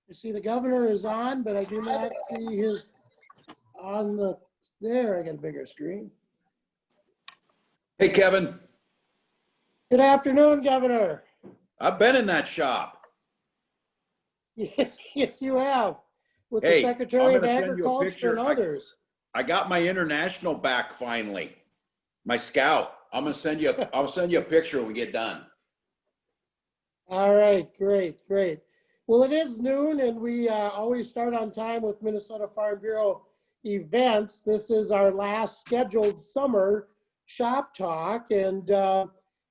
I see the governor is on, but I do not see his on the, there, I got a bigger screen. Hey, Kevin, Good afternoon, Governor. I've been in that shop. Yes, yes, you have, with the Hey, I'm Secretary of gonna send you a Agriculture picture. and others. I got my international back finally, my Scout. I'll send you a picture when we get done. All right, great, great. Well, it is noon and we always start on time with Minnesota Farm Bureau events. This is our last scheduled summer shop talk, and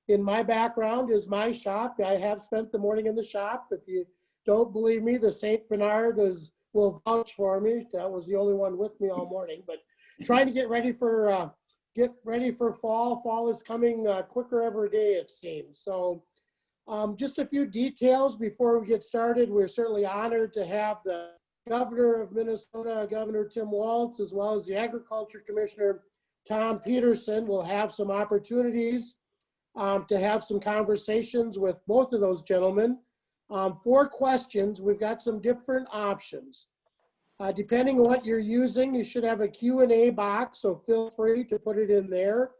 in my background is my shop. I have spent the morning in the shop. If you don't believe me, the St. Bernard will vouch for me. That was the only one with me all morning, but trying to get ready for fall. Fall is coming quicker every day, it seems. So just a few details before we get started. We're certainly honored to have the Governor of Minnesota, Governor Tim Walz, as well as the Agriculture Commissioner Thom Petersen. We'll have some opportunities to have some conversations with both of those gentlemen. 4 questions. We've got some different options. Depending on what you're using, you should have a Q&A box, so feel free to put it in there.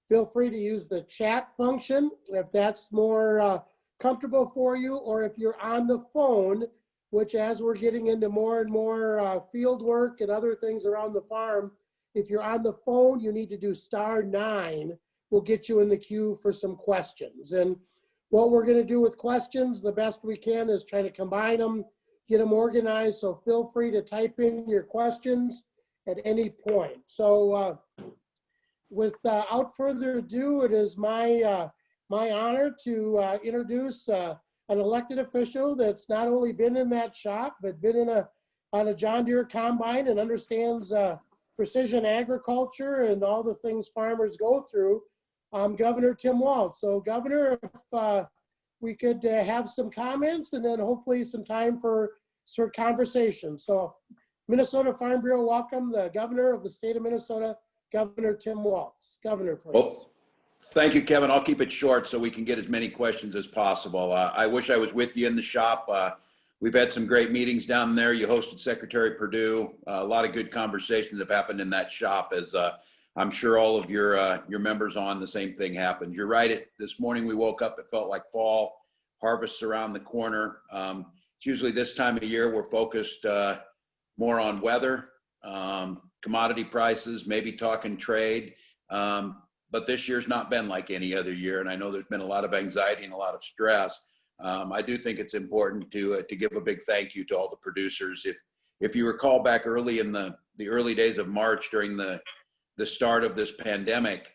Feel free to use the chat function if that's more comfortable for you, or if you're on the phone, which as we're getting into more and more field work and other things around the farm, if you're on the phone, you need to do *9. We'll get you in the queue for some questions. And what we're going to do with questions, the best we can, is try to combine them, get them organized. So feel free to type in your questions at any point. So without further ado, it is my honor to introduce an elected official that's not only been in that shop, but been on a John Deere combine and understands precision agriculture and all the things farmers go through. Governor Tim Walz. So Governor, if we could have some comments and then hopefully some time for conversation. So Minnesota Farm Bureau, welcome the Governor of the state of Minnesota, Governor Tim Walz. Governor, please. Well, thank you, Kevin. I'll keep it short so we can get as many questions as possible. I wish I was with you in the shop. We've had some great meetings down there. You hosted Secretary Perdue. A lot of good conversations have happened in that shop, as I'm sure all of your members on the same thing happened. You're right. This morning we woke up, it felt like fall. Harvests around the corner. It's usually this time of year we're focused more on weather, commodity prices, maybe talking trade. But this year's not been like any other year, and I know there's been a lot of anxiety and a lot of stress. I do think it's important to give a big thank you to all the producers. If you recall back early in the early days of March during the start of this pandemic,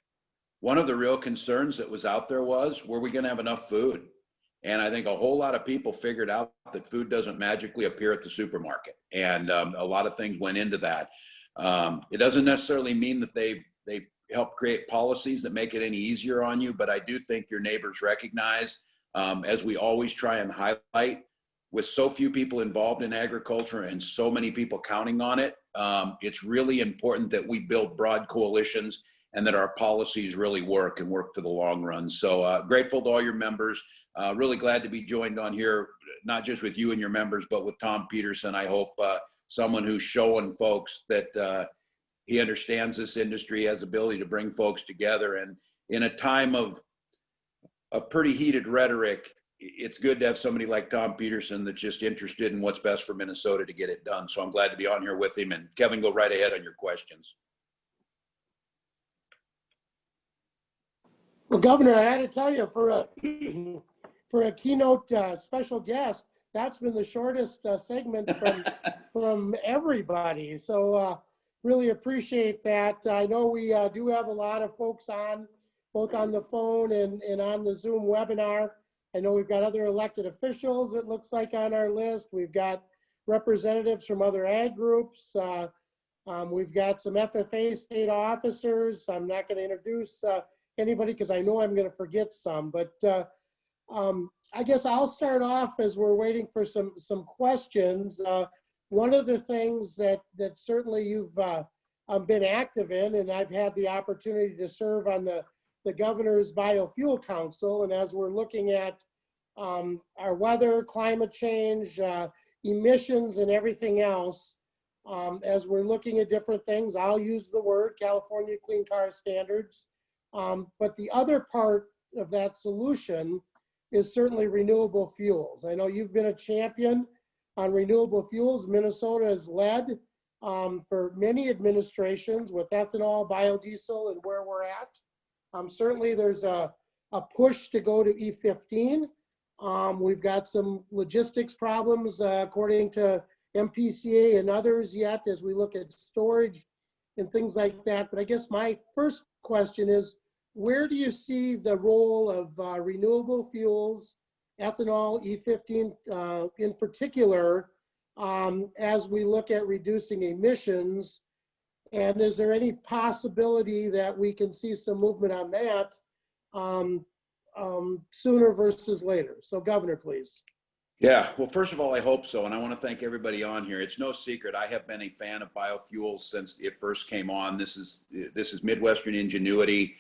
one of the real concerns that was out there was, were we going to have enough food? And I think a whole lot of people figured out that food doesn't magically appear at the supermarket, and a lot of things went into that. It doesn't necessarily mean that they've helped create policies that make it any easier on you, but I do think your neighbors recognize, as we always try and highlight, with so few people involved in agriculture and so many people counting on it, it's really important that we build broad coalitions and that our policies really work and work for the long run. So grateful to all your members. Really glad to be joined on here, not just with you and your members, but with Thom Petersen. I hope someone who's showing folks that he understands this industry, has the ability to bring folks together. And in a time of pretty heated rhetoric, it's good to have somebody like Thom Petersen that's just interested in what's best for Minnesota to get it done. So I'm glad to be on here with him. And Kevin, go right ahead on your questions. Well, Governor, I had to tell you, for a keynote special guest, that's been the shortest segment from everybody. So really appreciate that. I know we do have a lot of folks on, both on the phone and on the Zoom webinar. I know we've got other elected officials, it looks like, on our list. We've got representatives from other ag groups. We've got some FFA state officers. I'm not going to introduce anybody because I know I'm going to forget some, but I guess I'll start off as we're waiting for some questions. One of the things that certainly you've been active in, and I've had the opportunity to serve on the Governor's Biofuel Council, and as we're looking at our weather, climate change, emissions and everything else, as we're looking at different things, I'll use the word California Clean Car Standards. But the other part of that solution is certainly renewable fuels. I know you've been a champion on renewable fuels. Minnesota has led for many administrations with ethanol, biodiesel, and where we're at. Certainly there's a push to go to E15. We've got some logistics problems according to MPCA and others yet as we look at storage and things like that. But I guess my first question is, where do you see the role of renewable fuels, ethanol, E15 in particular, as we look at reducing emissions? And is there any possibility that we can see some movement on that sooner versus later? So Governor, please. Yeah, well, first of all, I hope so. And I want to thank everybody on here. It's no secret, I have been a fan of biofuels since it first came on. This is Midwestern ingenuity.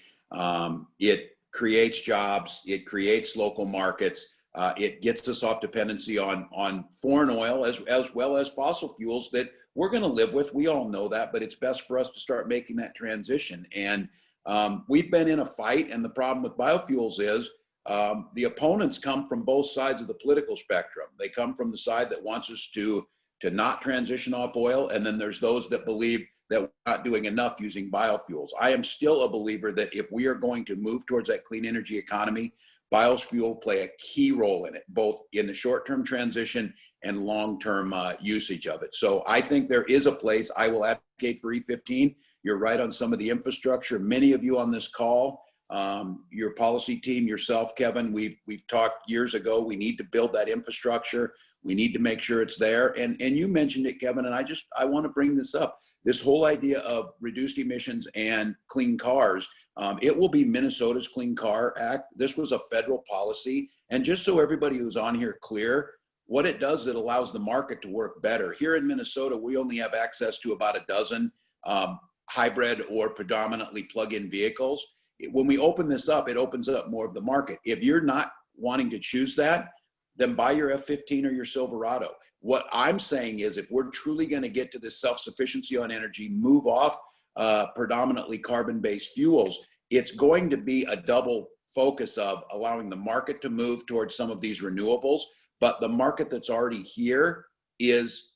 It creates jobs. It creates local markets. It gets us off dependency on foreign oil as well as fossil fuels that we're going to live with. We all know that, but it's best for us to start making that transition. And we've been in a fight, and the problem with biofuels is the opponents come from both sides of the political spectrum. They come from the side that wants us to not transition off oil, and then there's those that believe that we're not doing enough using biofuels. I am still a believer that if we are going to move towards that clean energy economy, biofuel play a key role in it, both in the short-term transition and long-term usage of it. So I think there is a place. I will advocate for E15. You're right on some of the infrastructure. Many of you on this call, your policy team, yourself, Kevin, we've talked years ago. We need to build that infrastructure. We need to make sure it's there. And you mentioned it, Kevin, and I want to bring this up. This whole idea of reduced emissions and clean cars, it will be Minnesota's Clean Car Act. This was a federal policy. And just so everybody who's on here clear, what it does, it allows the market to work better. Here in Minnesota, we only have access to about a dozen hybrid or predominantly plug-in vehicles. When we open this up, it opens up more of the market. If you're not wanting to choose that, then buy your F-15 or your Silverado. What I'm saying is, if we're truly going to get to this self-sufficiency on energy, move off predominantly carbon-based fuels, it's going to be a double focus of allowing the market to move towards some of these renewables, but the market that's already here is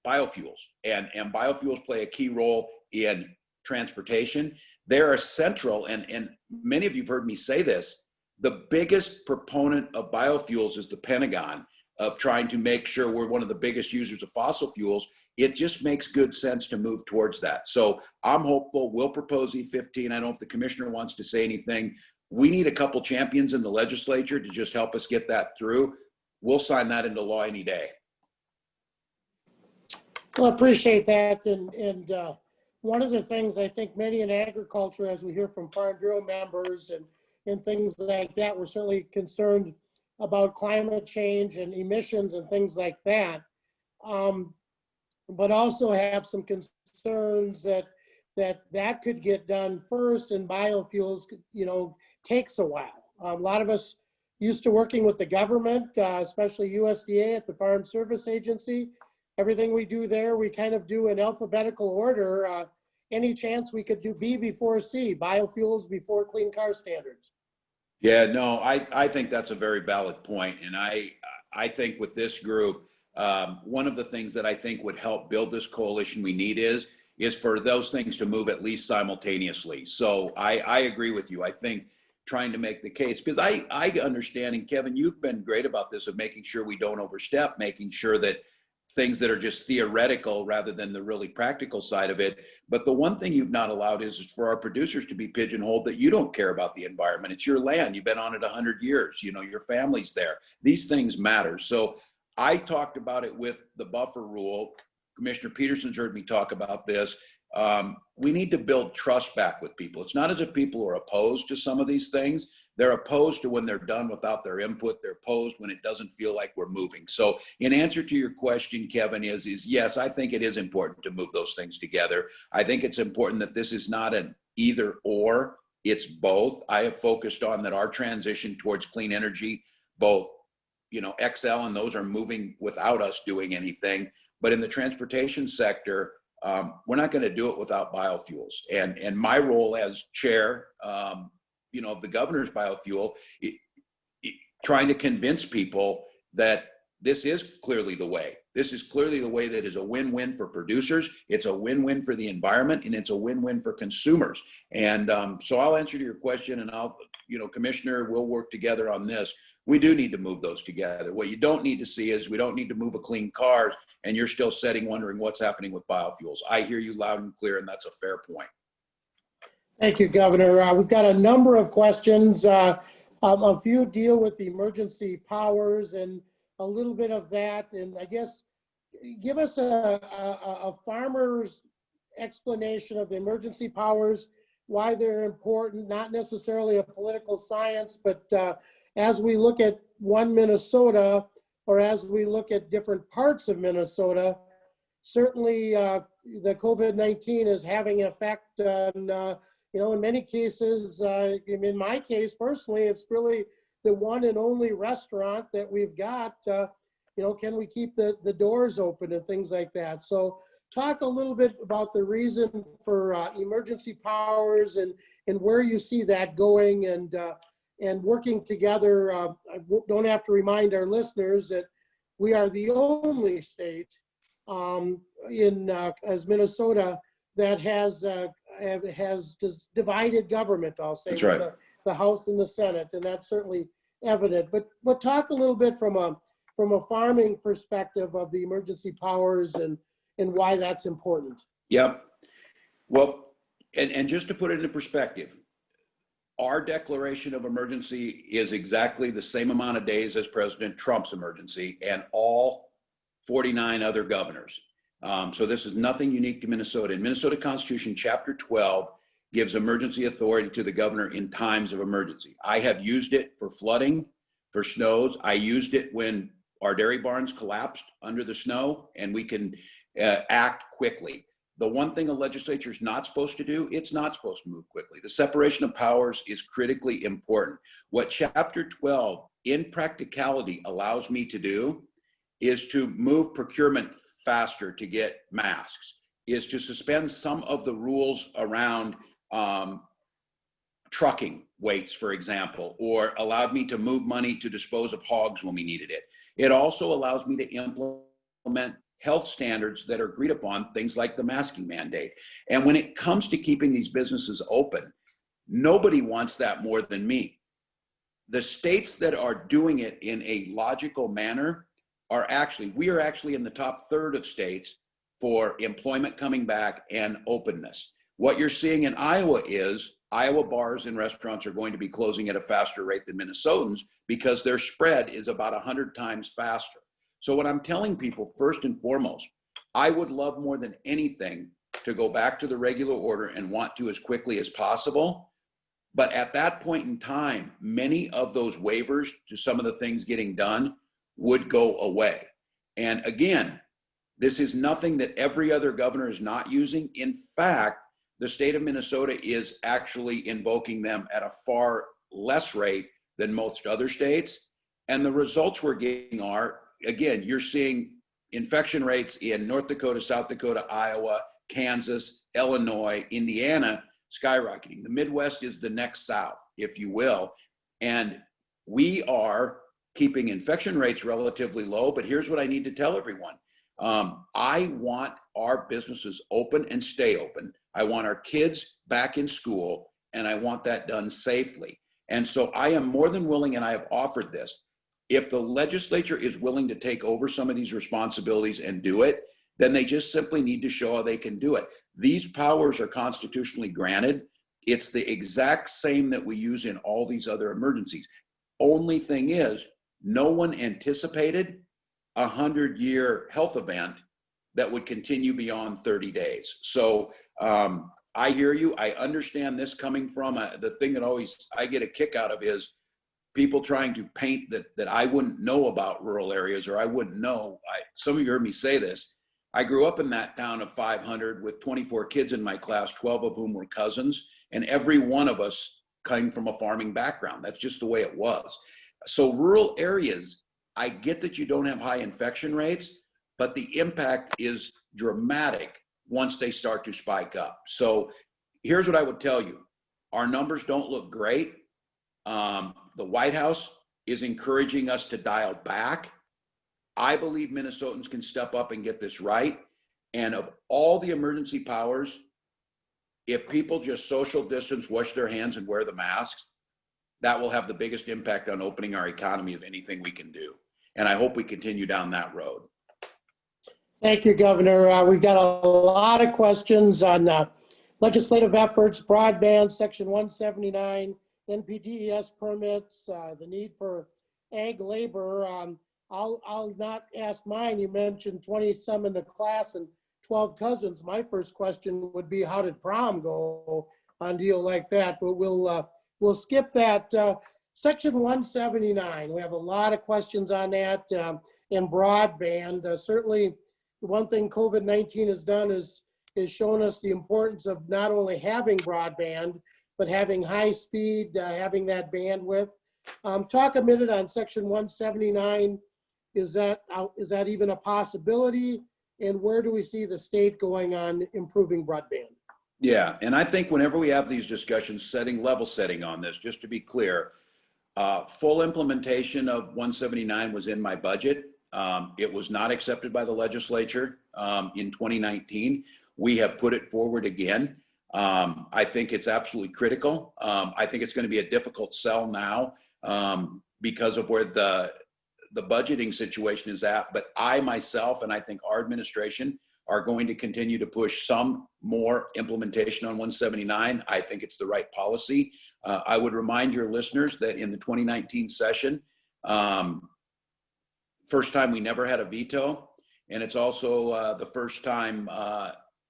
biofuels, and biofuels play a key role in transportation. They're central, and many of you have heard me say this, the biggest proponent of biofuels is the Pentagon, of trying to make sure we're one of the biggest users of fossil fuels. It just makes good sense to move towards that. So I'm hopeful. We'll propose E15. I don't know if the commissioner wants to say anything. We need a couple champions in the legislature to just help us get that through. We'll sign that into law any day. Well, I appreciate that. And one of the things I think many in agriculture, as we hear from Farm Bureau members and things like that, we're certainly concerned about climate change and emissions and things like that, but also have some concerns that could get done first, and biofuels, takes a while. A lot of us used to working with the government, especially USDA at the Farm Service Agency. Everything we do there, we kind of do in alphabetical order. Any chance we could do B before C, biofuels before clean car standards? Yeah, no, I think that's a very valid point. And I think with this group, one of the things that I think would help build this coalition we need is for those things to move at least simultaneously. So I agree with you. I think trying to make the case, because I understand, and Kevin, you've been great about this, of making sure we don't overstep, making sure that things that are just theoretical rather than the really practical side of it. But the one thing you've not allowed is for our producers to be pigeonholed that you don't care about the environment. It's your land. You've been on it 100 years. Your family's there. These things matter. So I talked about it with the buffer rule. Commissioner Petersen's heard me talk about this. We need to build trust back with people. It's not as if people are opposed to some of these things. They're opposed to when they're done without their input. They're opposed when it doesn't feel like we're moving. So in answer to your question, Kevin, is yes, I think it is important to move those things together. I think it's important that this is not an either or, it's both. I have focused on that our transition towards clean energy, both XL, and those are moving without us doing anything. But in the transportation sector, we're not going to do it without biofuels. And my role as chair, of the governor's biofuel, trying to convince people that this is clearly the way. This is clearly the way that is a win-win for producers. It's a win-win for the environment, and it's a win-win for consumers. And so I'll answer to your question, and Commissioner, we'll work together on this. We do need to move those together. What you don't need to see is we don't need to move a clean car, and you're still wondering what's happening with biofuels. I hear you loud and clear, and that's a fair point. Thank you, Governor. We've got a number of questions. A few deal with the emergency powers and a little bit of that. And I guess give us a farmer's explanation of the emergency powers, why they're important, not necessarily a political science, but as we look at one Minnesota, or as we look at different parts of Minnesota, certainly the COVID-19 is having an effect on, in many cases, in my case personally, it's really the one and only restaurant that we've got. Can we keep the doors open and things like that? So talk a little bit about the reason for emergency powers and where you see that going, and working together. I don't have to remind our listeners that we are the only state as Minnesota that has divided government, I'll say. That's right. The House and the Senate, and that's certainly evident. But talk a little bit from a farming perspective of the emergency powers and why that's important. Yep. Well, and just to put it into perspective, our declaration of emergency is exactly the same amount of days as President Trump's emergency and all 49 other governors. So this is nothing unique to Minnesota. In Minnesota Constitution, Chapter 12 gives emergency authority to the governor in times of emergency. I have used it for flooding, for snows. I used it when our dairy barns collapsed under the snow, and we can act quickly. The one thing a legislature is not supposed to do, it's not supposed to move quickly. The separation of powers is critically important. What Chapter 12 in practicality allows me to do is to move procurement faster to get masks, is to suspend some of the rules around trucking weights, for example, or allowed me to move money to dispose of hogs when we needed it. It also allows me to implement health standards that are agreed upon, things like the masking mandate. And when it comes to keeping these businesses open, nobody wants that more than me. The states that are doing it in a logical manner we are actually in the top third of states for employment coming back and openness. What you're seeing in Iowa is Iowa bars and restaurants are going to be closing at a faster rate than Minnesotans because their spread is about 100 times faster. So what I'm telling people, first and foremost, I would love more than anything to go back to the regular order and want to as quickly as possible. But at that point in time, many of those waivers to some of the things getting done would go away. And again, this is nothing that every other governor is not using. In fact, the state of Minnesota is actually invoking them at a far less rate than most other states. And the results we're getting are, again, you're seeing infection rates in North Dakota, South Dakota, Iowa, Kansas, Illinois, Indiana skyrocketing. The Midwest is the next south, if you will. And we are keeping infection rates relatively low, but here's what I need to tell everyone. I want our businesses open and stay open. I want our kids back in school, and I want that done safely. And so I am more than willing, and I have offered this. If the legislature is willing to take over some of these responsibilities and do it, then they just simply need to show how they can do it. These powers are constitutionally granted. It's the exact same that we use in all these other emergencies. Only thing is, no one anticipated a 100-year health event that would continue beyond 30 days. So I hear you. I understand this coming from the thing that always I get a kick out of is people trying to paint that I wouldn't know about rural areas, or I wouldn't know. Some of you heard me say this. I grew up in that town of 500 with 24 kids in my class, 12 of whom were cousins, and every one of us came from a farming background. That's just the way it was. So rural areas I get that you don't have high infection rates, but the impact is dramatic once they start to spike up. So here's what I would tell you. Our numbers don't look great. The White House is encouraging us to dial back. I believe Minnesotans can step up and get this right. And of all the emergency powers, if people just social distance, wash their hands, and wear the masks, that will have the biggest impact on opening our economy of anything we can do. And I hope we continue down that road. Thank you, Governor. We've got a lot of questions on legislative efforts, broadband, Section 179, NPDES permits, the need for ag labor. I'll not ask mine. You mentioned 20 some in the class and 12 cousins. My first question would be, how did prom go on a deal like that? But we'll skip that. Section 179, we have a lot of questions on that, and broadband. Certainly, the one thing COVID-19 has done is shown us the importance of not only having broadband, but having high speed, having that bandwidth. Talk a minute on Section 179. Is that even a possibility? And where do we see the state going on improving broadband? Yeah, and I think whenever we have these discussions, level setting on this, just to be clear, full implementation of 179 was in my budget. It was not accepted by the legislature in 2019. We have put it forward again. I think it's absolutely critical. I think it's going to be a difficult sell now because of where the budgeting situation is at. But I myself, and I think our administration, are going to continue to push some more implementation on 179. I think it's the right policy. I would remind your listeners that in the 2019 session, first time we never had a veto, and it's also the first time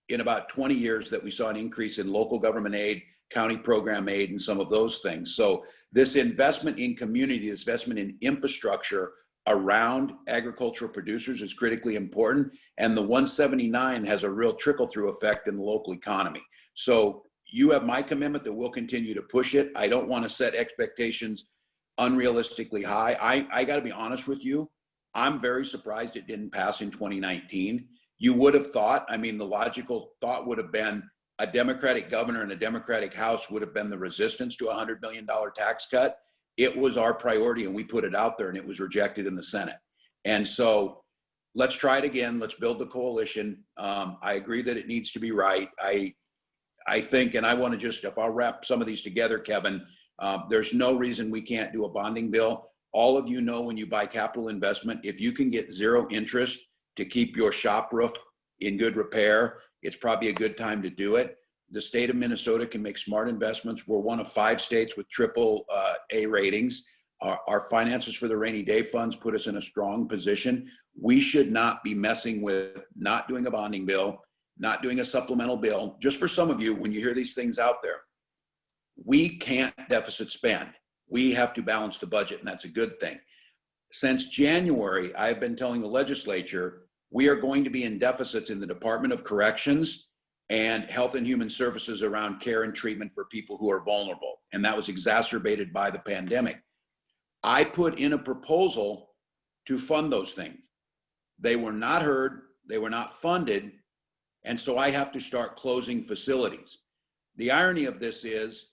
in about 20 years that we saw an increase in local government aid, county program aid, and some of those things. So this investment in community, this investment in infrastructure around agricultural producers is critically important. And the 179 has a real trickle-through effect in the local economy. So you have my commitment that we'll continue to push it. I don't want to set expectations unrealistically high. I got to be honest with you. I'm very surprised it didn't pass in 2019. You would have thought, I mean, the logical thought would have been a Democratic governor and a Democratic House would have been the resistance to a $100 million tax cut. It was our priority, and we put it out there, and it was rejected in the Senate. And so let's try it again. Let's build the coalition. I agree that it needs to be right. I think, and I want to just, if I'll wrap some of these together, Kevin, there's no reason we can't do a bonding bill. All of you know, when you buy capital investment, if you can get zero interest to keep your shop roof in good repair, it's probably a good time to do it. The state of Minnesota can make smart investments. We're one of 5 states with triple A ratings. Our finances for the rainy day funds put us in a strong position. We should not be messing with not doing a bonding bill, not doing a supplemental bill. Just for some of you, when you hear these things out there, we can't deficit spend. We have to balance the budget, and that's a good thing. Since January, I've been telling the legislature, we are going to be in deficits in the Department of Corrections and Health and Human Services around care and treatment for people who are vulnerable. And that was exacerbated by the pandemic. I put in a proposal to fund those things. They were not heard, they were not funded, and so I have to start closing facilities. The irony of this is,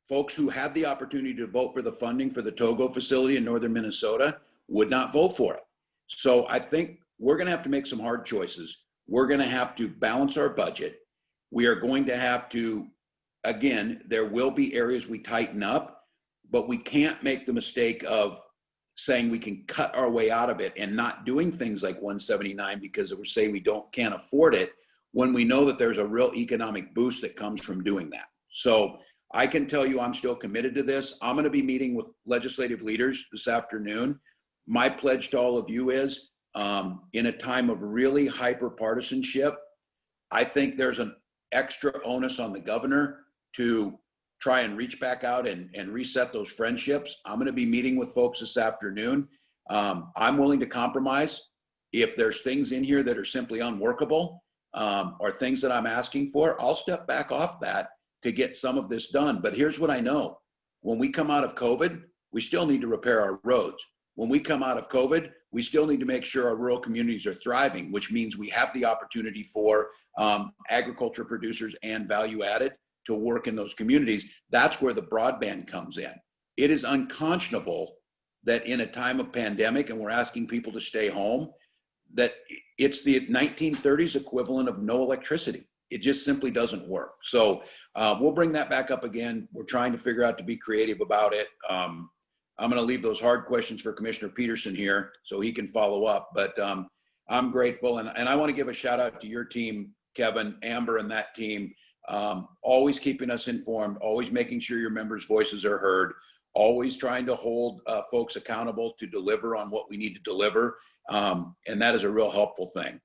folks who had the opportunity to vote for the funding for the Togo facility in northern Minnesota would not vote for it. So I think we're going to have to make some hard choices. We're going to have to balance our budget. We are going to have to, again, there will be areas we tighten up, but we can't make the mistake of saying we can cut our way out of it and not doing things like 179 because we're saying we can't afford it, when we know that there's a real economic boost that comes from doing that. So I can tell you I'm still committed to this. I'm going to be meeting with legislative leaders this afternoon. My pledge to all of you is, in a time of really hyper partisanship, I think there's an extra onus on the governor to try and reach back out and reset those friendships. I'm going to be meeting with folks this afternoon. I'm willing to compromise if there's things in here that are simply unworkable, or things that I'm asking for. I'll step back off that to get some of this done. But here's what I know. When we come out of COVID, we still need to repair our roads. When we come out of COVID, we still need to make sure our rural communities are thriving, which means we have the opportunity for agriculture producers and value added to work in those communities. That's where the broadband comes in. It is unconscionable that in a time of pandemic and we're asking people to stay home, that it's the 1930s equivalent of no electricity. It just simply doesn't work. So we'll bring that back up again. We're trying to figure out to be creative about it. I'm going to leave those hard questions for Commissioner Petersen here so he can follow up. But I'm grateful. And I want to give a shout out to your team, Kevin, Amber, and that team. Always keeping us informed, always making sure your members' voices are heard, always trying to hold folks accountable to deliver on what we need to deliver. And that is a real helpful thing.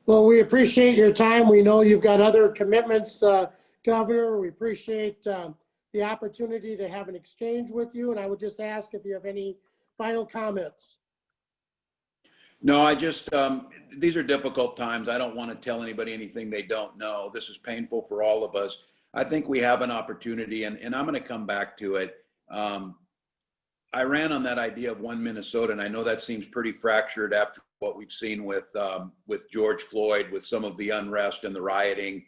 Well, we appreciate your time. We know you've got other commitments, Governor. We appreciate the opportunity to have an exchange with you. And I would just ask if you have any final comments. No, I just, these are difficult times. I don't want to tell anybody anything they don't know. This is painful for all of us. I think we have an opportunity, and I'm going to come back to it. I ran on that idea of one Minnesota, and I know that seems pretty fractured after what we've seen with George Floyd, with some of the unrest and the rioting.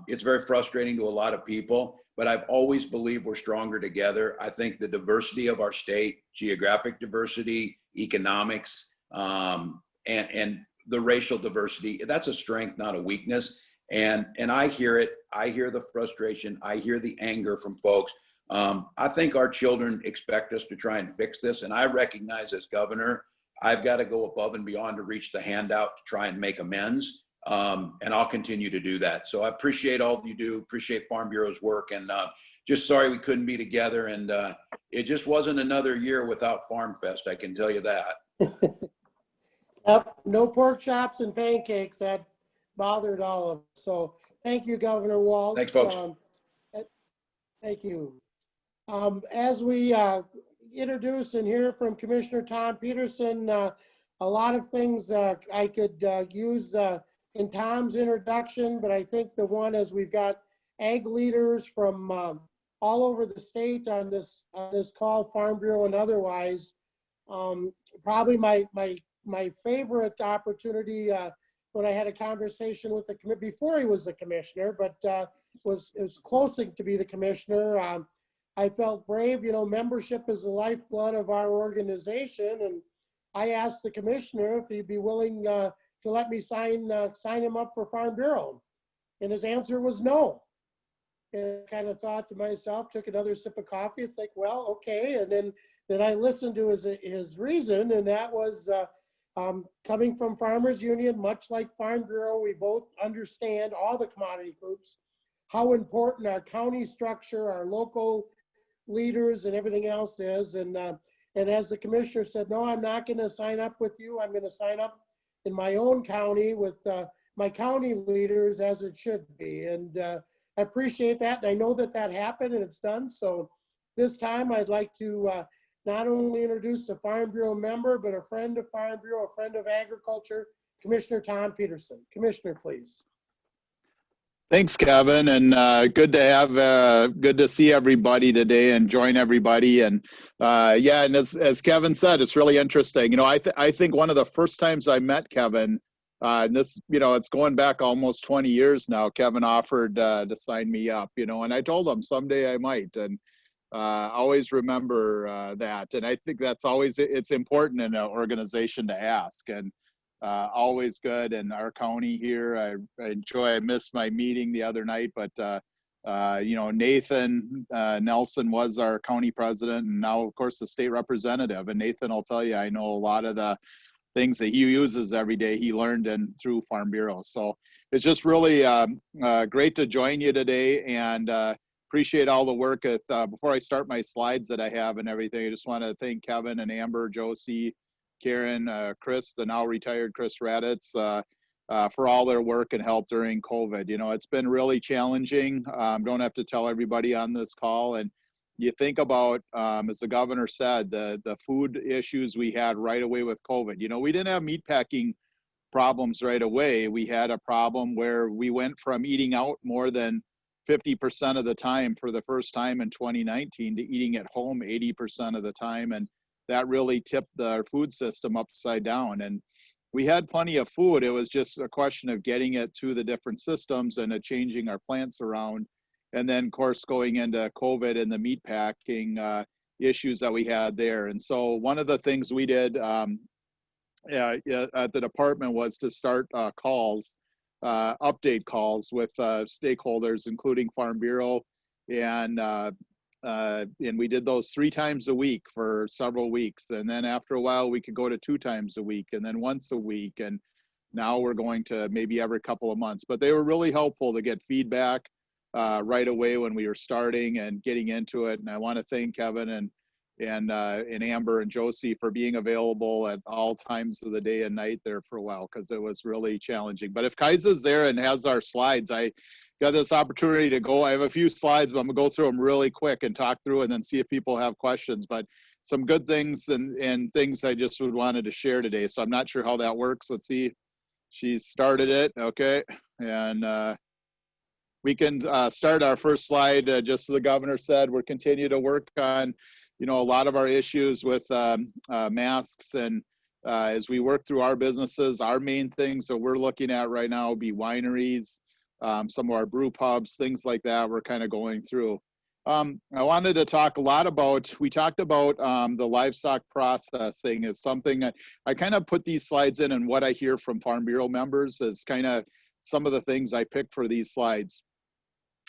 It's very frustrating to a lot of people, but I've always believed we're stronger together. I think the diversity of our state, geographic diversity, economics, and the racial diversity, that's a strength, not a weakness. And I hear it. I hear the frustration. I hear the anger from folks. I think our children expect us to try and fix this. And I recognize as governor, I've got to go above and beyond to reach the handout to try and make amends. And I'll continue to do that. So I appreciate all you do, appreciate Farm Bureau's work, and just sorry we couldn't be together. And it just wasn't another year without Farm Fest, I can tell you that. Yep, no pork chops and pancakes. That bothered all of us. So thank you, Governor Walz. Thanks, folks. Thank you. As we introduce and hear from Commissioner Thom Petersen, a lot of things I could use in Tom's introduction, but I think the one is we've got ag leaders from all over the state on this call, Farm Bureau and otherwise. Probably my favorite opportunity when I had a conversation with the before he was the commissioner, but was close to be the commissioner. I felt brave. You know, membership is the lifeblood of our organization, and I asked the commissioner if he'd be willing to let me sign him up for Farm Bureau, and his answer was no. And I kind of thought to myself, took another sip of coffee. It's like, well, okay. And then I listened to his reason, and that was coming from Farmers Union, much like Farm Bureau, we both understand, all the commodity groups, how important our county structure, our local leaders and everything else is. And as the commissioner said, no, I'm not going to sign up with you. I'm going to sign up in my own county with my county leaders, as it should be. And I appreciate that. And I know that happened and it's done. So this time I'd like to not only introduce a Farm Bureau member, but a friend of Farm Bureau, a friend of agriculture, Commissioner Thom Petersen. Commissioner, please. Thanks, Kevin, and good to see everybody today and join everybody. And yeah, and as Kevin said, it's really interesting. You know, I think one of the first times I met Kevin, and this, you know, it's going back almost 20 years now. Kevin offered to sign me up, you know, and I told him someday I might, and always remember that. And I think that's always, it's important in an organization to ask, and always good. And our county here, I missed my meeting the other night, but you know, Nathan Nelson was our county president, and now of course the state representative. And Nathan will tell you, I know a lot of the things that he uses every day he learned through Farm Bureau. So it's just really great to join you today, and appreciate all the work. Before I start my slides that I have and everything, I just want to thank Kevin and Amber, Josie, Karen, Chris, the now retired Chris Raditz, for all their work and help during COVID. You know, it's been really challenging. Don't have to tell everybody on this call. And you think about, as the governor said, the food issues we had right away with COVID. You know, we didn't have meatpacking problems right away. We had a problem where we went from eating out more than 50% of the time for the first time in 2019 to eating at home 80% of the time. And that really tipped our food system upside down. And we had plenty of food. It was just a question of getting it to the different systems and changing our plants around. And then, of course, going into COVID and the meat packing issues that we had there. And so one of the things we did at the department was to start calls, update calls with stakeholders, including Farm Bureau, and we did those 3 times a week for several weeks. And then after a while, we could go to 2 times a week, and then once a week. And now we're going to maybe every couple of months. But they were really helpful to get feedback right away when we were starting and getting into it. And I want to thank Kevin and Amber and Josie for being available at all times of the day and night there for a while, because it was really challenging. But if Kaisa's there and has our slides, I got this opportunity to go. I have a few slides, but I'm gonna go through them really quick and talk through and then see if people have questions. But some good things and things I just wanted to share today. So I'm not sure how that works. Let's see. She's started it. Okay. And we can start our first slide. Just as the governor said, we're continue to work on, a lot of our issues with masks. And as we work through our businesses, our main things that we're looking at right now will be wineries, some of our brew pubs, things like that we're kind of going through. I wanted to talk a lot about, we talked about the livestock processing is something I kind of put these slides in, and what I hear from Farm Bureau members is kind of some of the things I picked for these slides.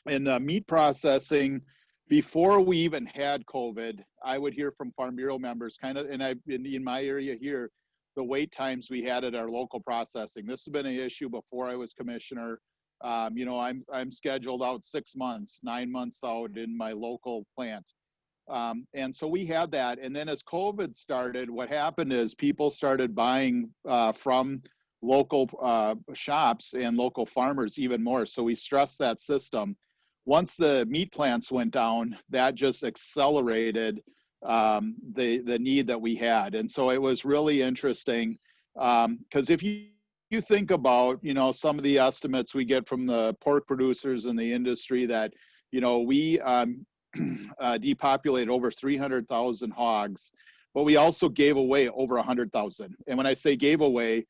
In meat processing, before we even had COVID, I would hear from Farm Bureau members kind of, and in my area here, the wait times we had at our local processing. This has been an issue before I was commissioner. I'm scheduled out 6 months, 9 months out in my local plant. And so we had that. And then as COVID started, what happened is people started buying from local shops and local farmers even more. So we stressed that system. Once the meat plants went down, that just accelerated the need that we had. And so it was really interesting, because if you think about, some of the estimates we get from the pork producers in the industry that, we depopulated over 300,000 hogs, but we also gave away over 100,000. And when I say gave away,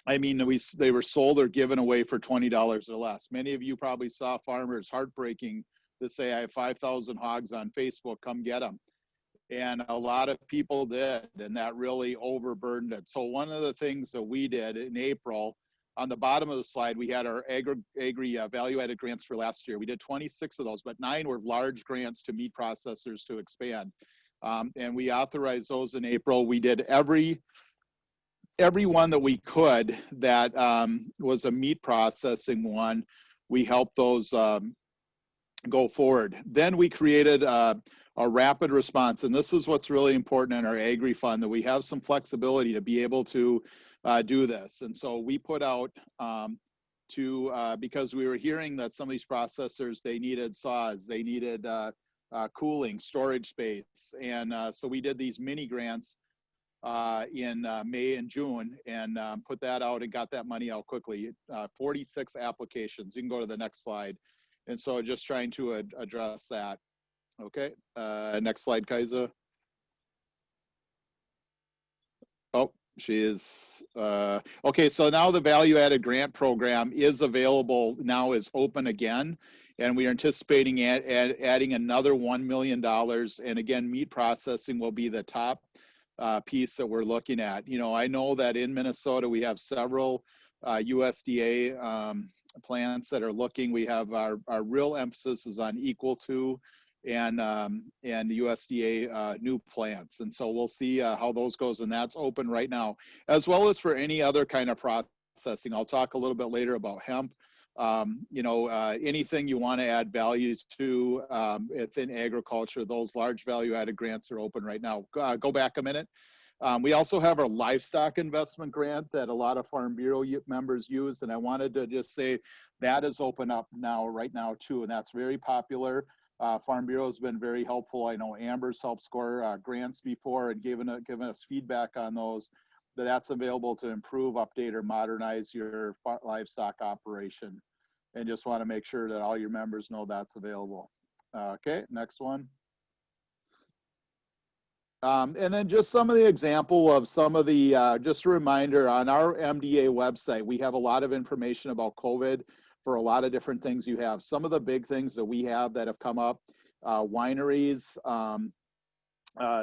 I mean, they were sold or given away for $20 or less. Many of you probably saw farmers heartbreaking to say, I have 5,000 hogs on Facebook, come get them. And a lot of people did, and that really overburdened it. So one of the things that we did in April, on the bottom of the slide, we had our agri value-added grants for last year. We did 26 of those, but 9 were large grants to meat processors to expand. And we authorized those in April. We did every one that we could that was a meat processing one. We helped those go forward. Then we created a rapid response, and this is what's really important in our Agri Fund, that we have some flexibility to be able to do this. And so we put out because we were hearing that some of these processors, they needed saws, they needed cooling, storage space. And so we did these mini grants in May and June, and put that out and got that money out quickly. 46 applications. You can go to the next slide. And so just trying to address that. Okay, next slide, Kaisa. Oh, she is, okay, so now the value-added grant program is available now, is open again. And we are anticipating adding another $1 million. And again, meat processing will be the top piece that we're looking at. I know that in Minnesota, we have several USDA plants that are looking. We have our real emphasis is on equal to and the USDA new plants. And so we'll see how those goes. And that's open right now, as well as for any other kind of processing. I'll talk a little bit later about hemp. Anything you want to add value to within agriculture, those large value-added grants are open right now. Go back a minute. We also have our livestock investment grant that a lot of Farm Bureau members use, and I wanted to just say that is open up now, right now too, and that's very popular. Farm Bureau has been very helpful. I know Amber's helped score grants before and given us feedback on those. That's available to improve, update, or modernize your livestock operation. And just want to make sure that all your members know that's available. Okay, next one. And then just some of the example of some of the, just a reminder, on our MDA website, we have a lot of information about COVID for a lot of different things you have. Some of the big things that we have that have come up, wineries,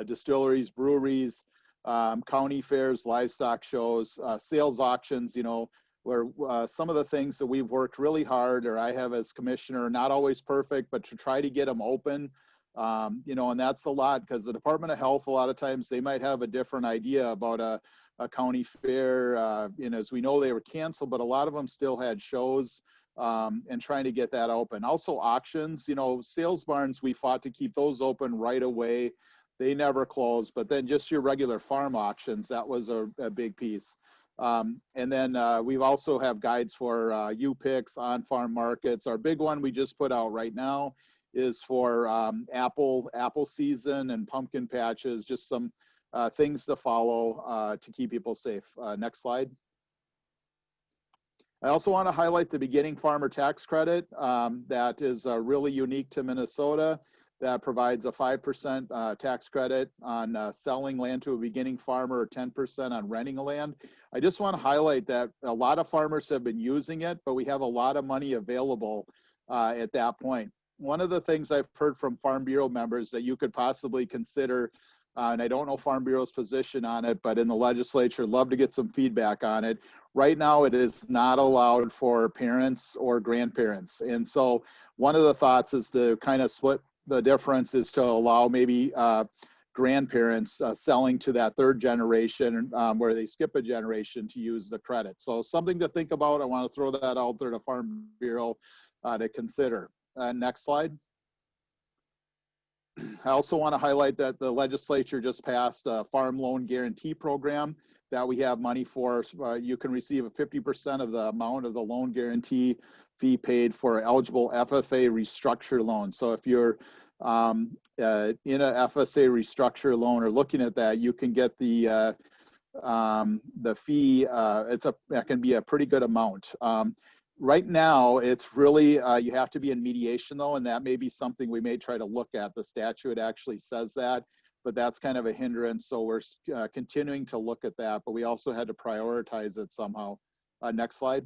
distilleries, breweries, county fairs, livestock shows, sales auctions, you know, where some of the things that we've worked really hard, or I have as commissioner, not always perfect, but to try to get them open. You know, and that's a lot because the Department of Health, a lot of times they might have a different idea about a county fair. And as we know, they were canceled, but a lot of them still had shows, and trying to get that open. Also auctions, you know, sales barns, we fought to keep those open right away. They never closed, but then just your regular farm auctions, that was a big piece. And then we've also have guides for U-Picks, on-farm markets. Our big one we just put out right now is for apple season and pumpkin patches, just some things to follow to keep people safe. Next slide. I also want to highlight the beginning farmer tax credit that is really unique to Minnesota, that provides a 5% tax credit on selling land to a beginning farmer, or 10% on renting a land. I just want to highlight that a lot of farmers have been using it, but we have a lot of money available at that point. One of the things I've heard from Farm Bureau members that you could possibly consider, and I don't know Farm Bureau's position on it, but in the legislature, love to get some feedback on it. Right now, it is not allowed for parents or grandparents. And so one of the thoughts is to kind of split the difference, is to allow maybe grandparents selling to that third generation where they skip a generation to use the credit. So something to think about. I want to throw that out there to Farm Bureau to consider. Next slide. I also want to highlight that the legislature just passed a farm loan guarantee program that we have money for. You can receive a 50% of the amount of the loan guarantee fee paid for eligible FFA restructure loan. So if you're in a FSA restructure loan or looking at that, you can get the fee. That can be a pretty good amount. Right now, it's really, you have to be in mediation though, and that may be something we may try to look at. The statute actually says that, but that's kind of a hindrance. So we're continuing to look at that, but we also had to prioritize it somehow. Next slide.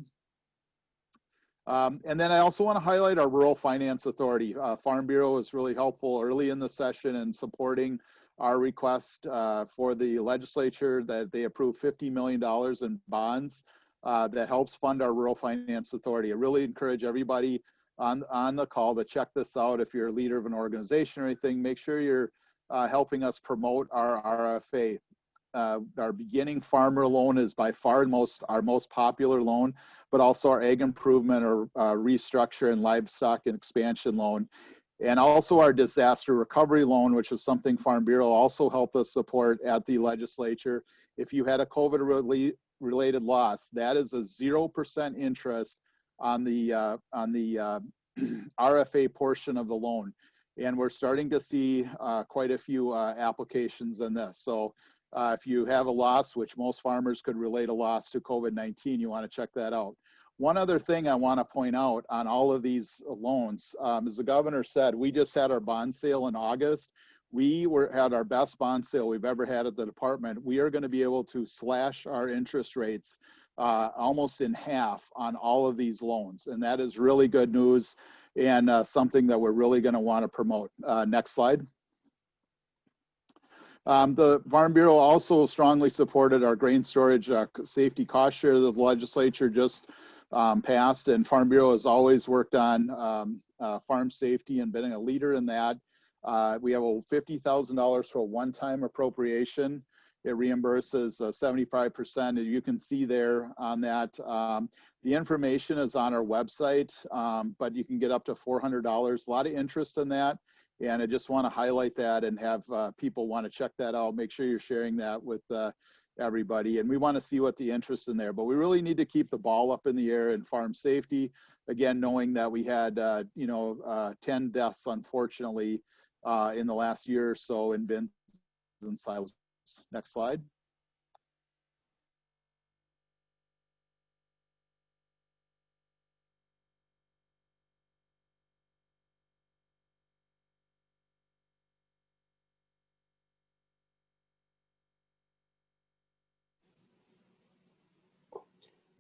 And then I also want to highlight our Rural Finance Authority. Farm Bureau was really helpful early in the session in supporting our request for the legislature that they approved $50 million in bonds that helps fund our Rural Finance Authority. I really encourage everybody on the call to check this out. If you're a leader of an organization or anything, make sure you're helping us promote our RFA. Our beginning farmer loan is by far our most popular loan, but also our ag improvement or restructure and livestock and expansion loan. And also our disaster recovery loan, which is something Farm Bureau also helped us support at the legislature. If you had a COVID-related loss, that is a 0% interest on the RFA portion of the loan. And we're starting to see quite a few applications in this. So if you have a loss, which most farmers could relate a loss to COVID-19, you want to check that out. One other thing I want to point out on all of these loans, as the governor said, we just had our bond sale in August. We had our best bond sale we've ever had at the department. We are going to be able to slash our interest rates almost in half on all of these loans. And that is really good news and something that we're really going to want to promote. Next slide. The Farm Bureau also strongly supported our grain storage safety cost share that the legislature just passed, and Farm Bureau has always worked on farm safety and been a leader in that. We have $50,000 for a one-time appropriation. It reimburses 75%, and you can see there on that. The information is on our website, but you can get up to $400. A lot of interest in that. And I just want to highlight that and have people want to check that out. Make sure you're sharing that with everybody. And we want to see what the interest in there. But we really need to keep the ball up in the air in farm safety. Again, knowing that we had 10 deaths, unfortunately, in the last year or so in bins and silos. Next slide.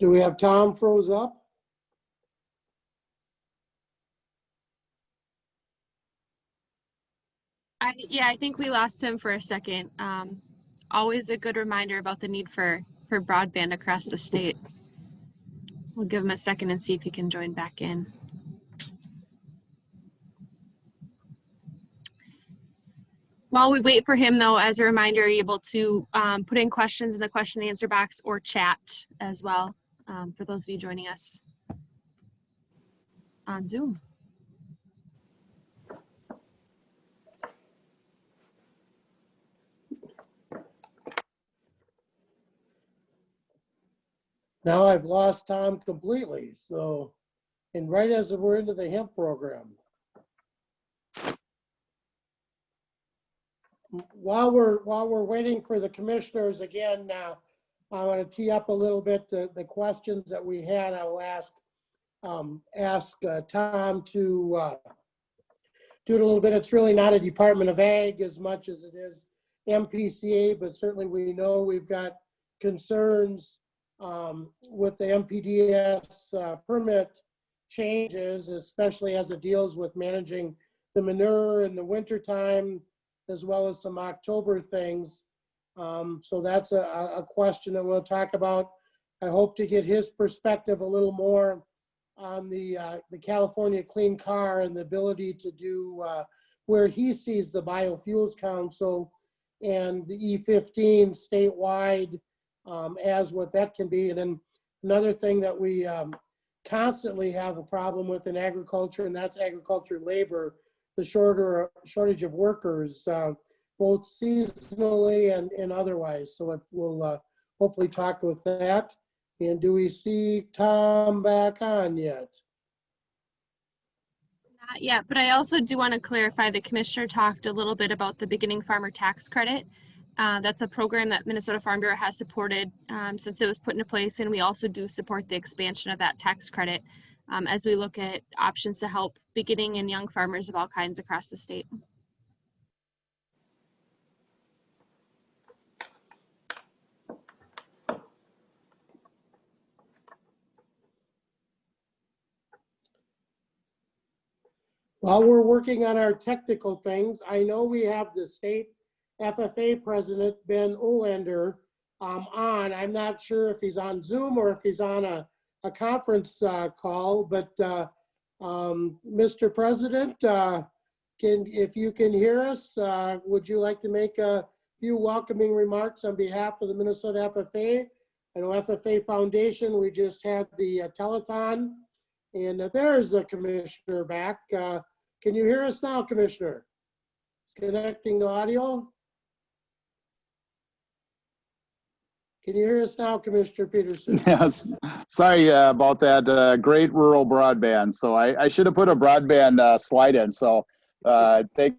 Do we have Tom froze up? Yeah, I think we lost him for a second. Always a good reminder about the need for broadband across the state. We'll give him a second and see if he can join back in. While we wait for him, though, as a reminder, you're able to put in questions in the question and answer box or chat as well for those of you joining us on Zoom. Now I've lost Tom completely. So, and right as we're into the hemp program. While we're waiting for the commissioners again, I want to tee up a little bit the questions that we had. I will ask Tom to do it a little bit. It's really not a Department of Ag as much as it is MPCA, but certainly we know we've got concerns with the MPDS permit changes, especially as it deals with managing the manure in the wintertime, as well as some October things. So that's a question that we'll talk about. I hope to get his perspective a little more on the California Clean Car and the ability to do where he sees the Biofuels Council and the E15 statewide as what that can be. And then another thing that we constantly have a problem with in agriculture, and that's agriculture labor, the shortage of workers, both seasonally and otherwise. So we'll hopefully talk with that. And do we see Tom back on yet? Not yet, but I also do want to clarify the commissioner talked a little bit about the beginning farmer tax credit. That's a program that Minnesota Farm Bureau has supported since it was put into place, and we also do support the expansion of that tax credit as we look at options to help beginning and young farmers of all kinds across the state. While we're working on our technical things, I know we have the state FFA president, Ben Olander, on. I'm not sure if he's on Zoom or if he's on a conference call, but Mr. President, if you can hear us, would you like to make a few welcoming remarks on behalf of the Minnesota FFA? I know FFA Foundation, we just had the telethon, and there's the commissioner back. Can you hear us now, Commissioner? It's connecting to audio. Can you hear us now, Commissioner Petersen? Yes, sorry about that. Great rural broadband. So I should have put a broadband slide in. So thanks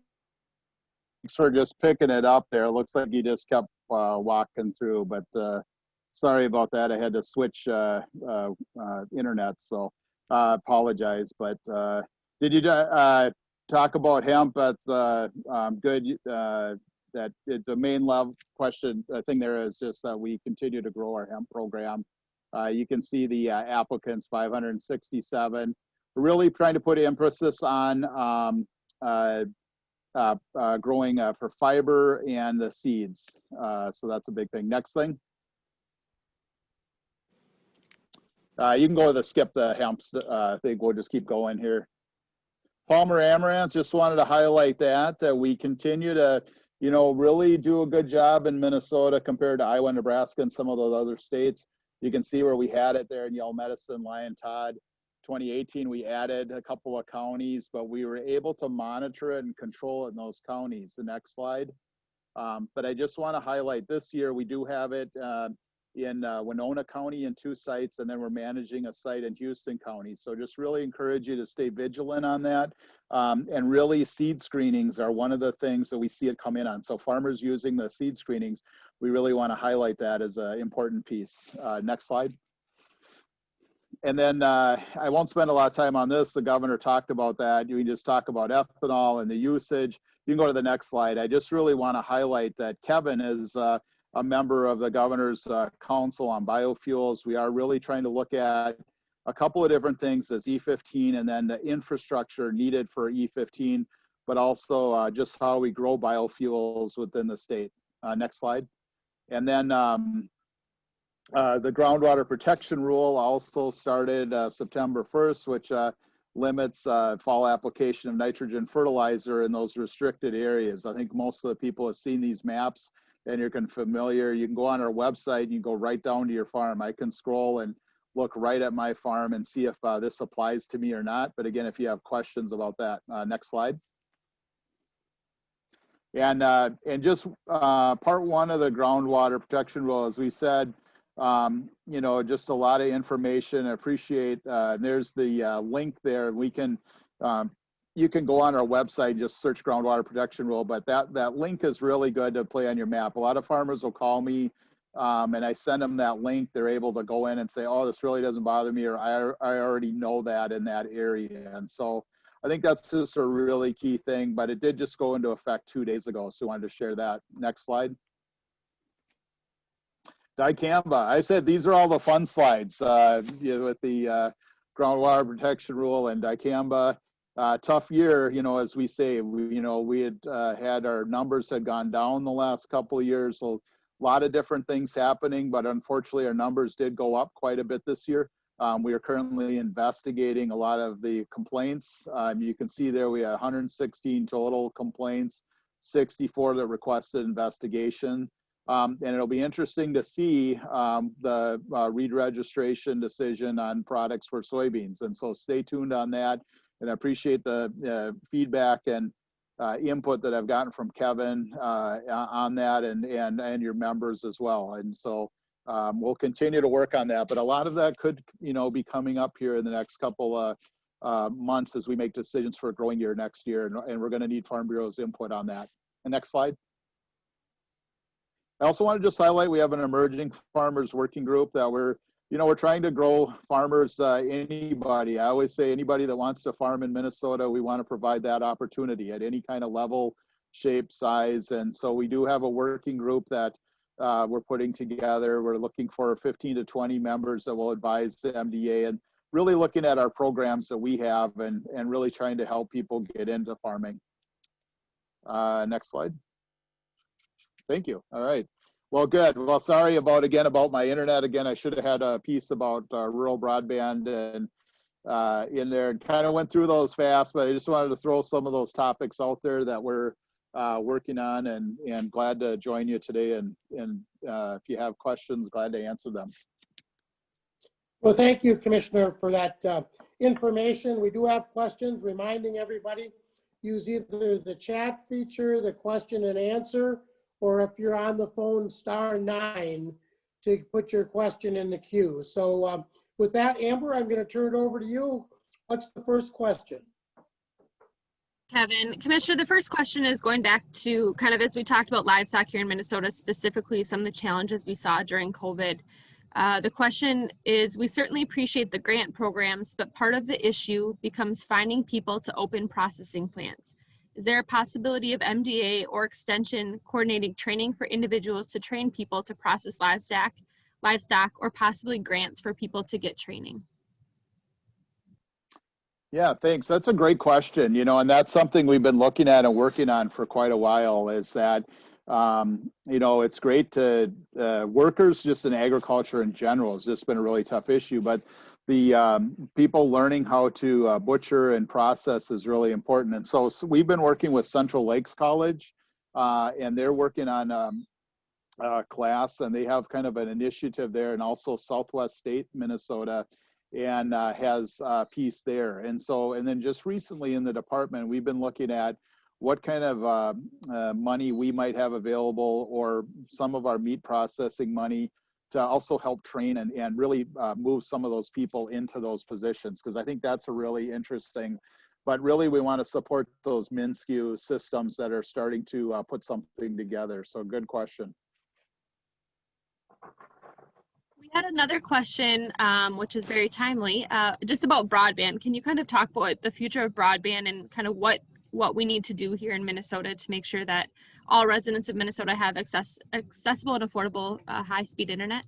for just picking it up there. It looks like you just kept walking through, but sorry about that. I had to switch internet, so apologize. But did you talk about hemp? That's good. That the main question, I think there is just that we continue to grow our hemp program. You can see the applicants, 567. We're really trying to put emphasis on growing for fiber and the seeds. So that's a big thing. Next thing. You can go to skip the hemps. I think we'll just keep going here. Palmer Amaranth, just wanted to highlight that we continue to really do a good job in Minnesota compared to Iowa, Nebraska, and some of those other states. You can see where we had it there in Yale Medicine, Lyon Todd. 2018, we added a couple of counties, but we were able to monitor it and control it in those counties. The next slide. But I just want to highlight this year, we do have it in Winona County in 2 sites, and then we're managing a site in Houston County. So just really encourage you to stay vigilant on that. And really seed screenings are one of the things that we see it come in on. So farmers using the seed screenings, we really want to highlight that as an important piece. Next slide. And then I won't spend a lot of time on this. The governor talked about that. You can just talk about ethanol and the usage. You can go to the next slide. I just really want to highlight that Kevin is a member of the Governor's Council on Biofuels. We are really trying to look at a couple of different things as E15 and then the infrastructure needed for E15, but also just how we grow biofuels within the state. Next slide. And then the groundwater protection rule also started September 1st, which limits fall application of nitrogen fertilizer in those restricted areas. I think most of the people have seen these maps and you're familiar. You can go on our website and you go right down to your farm. I can scroll and look right at my farm and see if this applies to me or not. But again, if you have questions about that, next slide. And just part one of the groundwater protection rule, as we said, you know, just a lot of information. I appreciate, there's the link there. We can, you can go on our website, just search groundwater protection rule, but that link is really good to play on your map. A lot of farmers will call me and I send them that link. They're able to go in and say, oh, this really doesn't bother me, or I already know that in that area. And so I think that's just a really key thing, but it did just go into effect 2 days ago. So I wanted to share that. Next slide. Dicamba. I said these are all the fun slides you know, with the groundwater protection rule and dicamba. Tough year, you know, as we say. We had had our numbers had gone down the last couple of years. So a lot of different things happening, but unfortunately our numbers did go up quite a bit this year. We are currently investigating a lot of the complaints. You can see there we had 116 total complaints, 64 that requested investigation. And it'll be interesting to see the re-registration decision on products for soybeans. And so stay tuned on that. And I appreciate the feedback and input that I've gotten from Kevin on that and your members as well. And so we'll continue to work on that, but a lot of that could, you know, be coming up here in the next couple months as we make decisions for a growing year next year, and we're going to need Farm Bureau's input on that. And next slide. I also want to just highlight we have an emerging farmers working group that we're trying to grow farmers. Anybody, I always say anybody that wants to farm in Minnesota, we want to provide that opportunity at any kind of level, shape, size, and so we do have a working group that we're putting together. We're looking for 15 to 20 members that will advise the MDA and really looking at our programs that we have and really trying to help people get into farming. Next slide. Thank you. All right. Well, good. Well, sorry about my internet. Again, I should have had a piece about rural broadband and in there and kind of went through those fast, but I just wanted to throw some of those topics out there that we're working on and glad to join you today. And if you have questions, glad to answer them. Well, thank you, Commissioner, for that information. We do have questions, reminding everybody, use either the chat feature, the question and answer, or if you're on the phone, *9 to put your question in the queue. So with that, Amber, I'm going to turn it over to you. What's the first question? Kevin, Commissioner, the first question is going back to kind of as we talked about livestock here in Minnesota, specifically some of the challenges we saw during COVID. The question is, we certainly appreciate the grant programs, but part of the issue becomes finding people to open processing plants. Is there a possibility of MDA or extension coordinating training for individuals to train people to process livestock, or possibly grants for people to get training? Yeah, thanks. That's a great question, and that's something we've been looking at and working on for quite a while, is that, it's great to, workers just in agriculture in general has just been a really tough issue, but the people learning how to butcher and process is really important. And so we've been working with Central Lakes College, and they're working on a class, and they have kind of an initiative there, and also Southwest State, Minnesota, and has a piece there. And then just recently in the department, we've been looking at what kind of money we might have available, or some of our meat processing money, to also help train and really move some of those people into those positions, because I think that's a really interesting, but really we want to support those MinSCU systems that are starting to put something together. So good question. We had another question, which is very timely, just about broadband. Can you kind of talk about the future of broadband and kind of what we need to do here in Minnesota to make sure that all residents of Minnesota have accessible and affordable high-speed internet?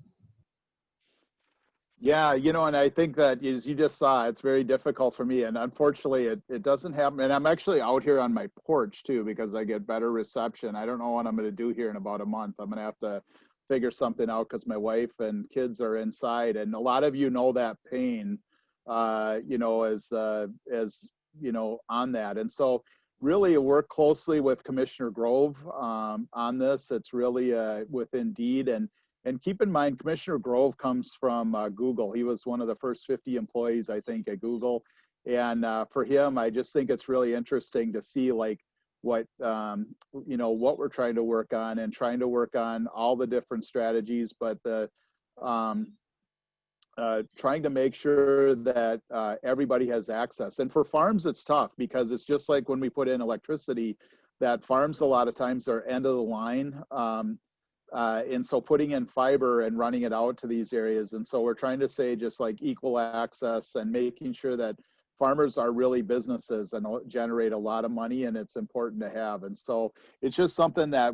Yeah, and I think that as you just saw, it's very difficult for me. And unfortunately, it doesn't happen. And I'm actually out here on my porch too, because I get better reception. I don't know what I'm going to do here in about a month. I'm going to have to figure something out because my wife and kids are inside. And a lot of you know that pain, as on that. And so really work closely with Commissioner Grove on this. It's really with Indeed. And keep in mind, Commissioner Grove comes from Google. He was one of the first 50 employees, I think, at Google. And for him, I just think it's really interesting to see like what we're trying to work on and trying to work on all the different strategies, but the trying to make sure that everybody has access. And for farms, it's tough because it's just like when we put in electricity, that farms a lot of times are end of the line. And so putting in fiber and running it out to these areas. And so we're trying to say just like equal access and making sure that farmers are really businesses and generate a lot of money, and it's important to have. And so it's just something that,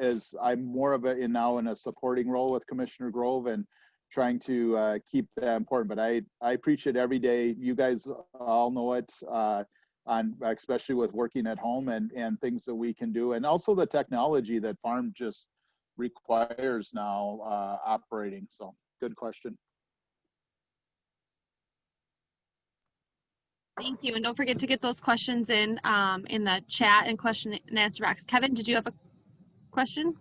is I'm more of now in a supporting role with Commissioner Grove and trying to keep that important. But I preach it every day. You guys all know it. Especially with working at home and things that we can do, and also the technology that farm just requires now operating. So good question. Thank you. And don't forget to get those questions in the chat and question and answer box. Kevin, did you have a question?